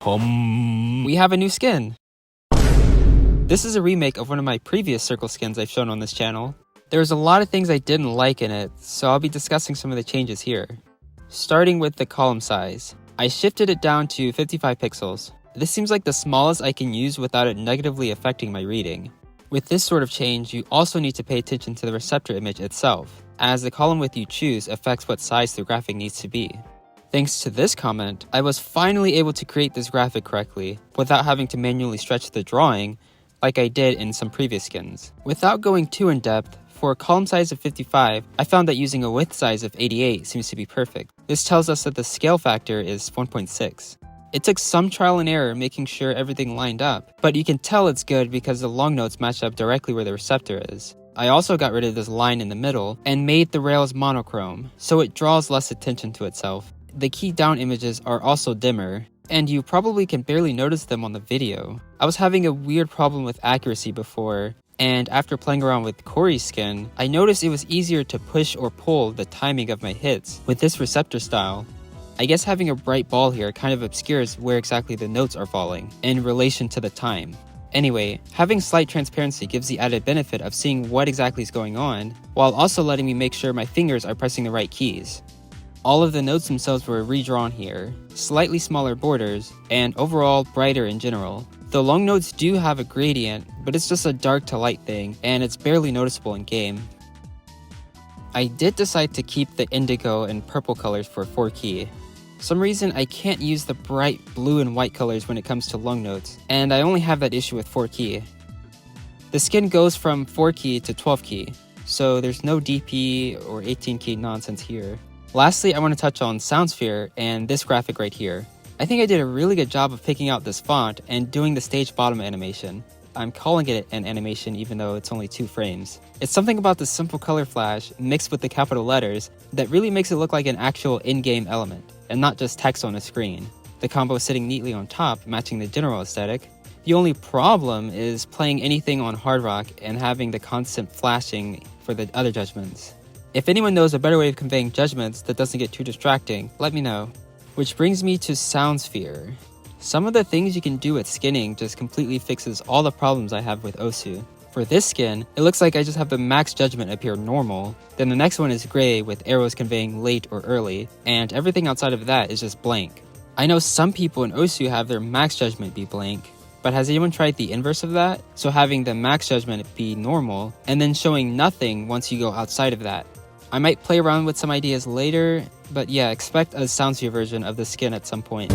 We have a new skin! This is a remake of one of my previous circle skins I've shown on this channel. There's a lot of things I didn't like in it, so I'll be discussing some of the changes here. Starting with the column size. I shifted it down to 55 pixels. This seems like the smallest I can use without it negatively affecting my reading. With this sort of change, you also need to pay attention to the receptor image itself, as the column width you choose affects what size the graphic needs to be. Thanks to this comment, I was finally able to create this graphic correctly, without having to manually stretch the drawing, like I did in some previous skins. Without going too in depth, for a column size of 55, I found that using a width size of 88 seems to be perfect. This tells us that the scale factor is 1.6. It took some trial and error making sure everything lined up, but you can tell it's good because the long notes match up directly where the receptor is. I also got rid of this line in the middle and made the rails monochrome, so it draws less attention to itself. The key down images are also dimmer, and you probably can barely notice them on the video. I was having a weird problem with accuracy before, and after playing around with Corey's skin, I noticed it was easier to push or pull the timing of my hits with this receptor style. I guess having a bright ball here kind of obscures where exactly the notes are falling in relation to the time. Anyway, having slight transparency gives the added benefit of seeing what exactly is going on, while also letting me make sure my fingers are pressing the right keys. All of the notes themselves were redrawn here, slightly smaller borders, and overall brighter in general. The long notes do have a gradient, but it's just a dark to light thing, and it's barely noticeable in game. I did decide to keep the indigo and purple colors for 4-key. Some reason I can't use the bright blue and white colors when it comes to long notes, and I only have that issue with 4-key. The skin goes from 4-key to 12-key, so there's no DP or 18-key nonsense here. Lastly, I want to touch on Soundsphere and this graphic right here. I think I did a really good job of picking out this font and doing the stage bottom animation. I'm calling it an animation even though it's only 2 frames. It's something about the simple color flash mixed with the capital letters that really makes it look like an actual in-game element, and not just text on a screen. The combo sitting neatly on top, matching the general aesthetic. The only problem is playing anything on hard rock and having the constant flashing for the other judgments. If anyone knows a better way of conveying judgments that doesn't get too distracting, let me know. Which brings me to Soundsphere. Some of the things you can do with skinning just completely fixes all the problems I have with Osu. For this skin, it looks like I just have the max judgment appear normal, then the next one is gray with arrows conveying late or early, and everything outside of that is just blank. I know some people in Osu have their max judgment be blank, but has anyone tried the inverse of that? So having the max judgment be normal, and then showing nothing once you go outside of that. I might play around with some ideas later, but yeah, expect a Soundsphere version of the skin at some point.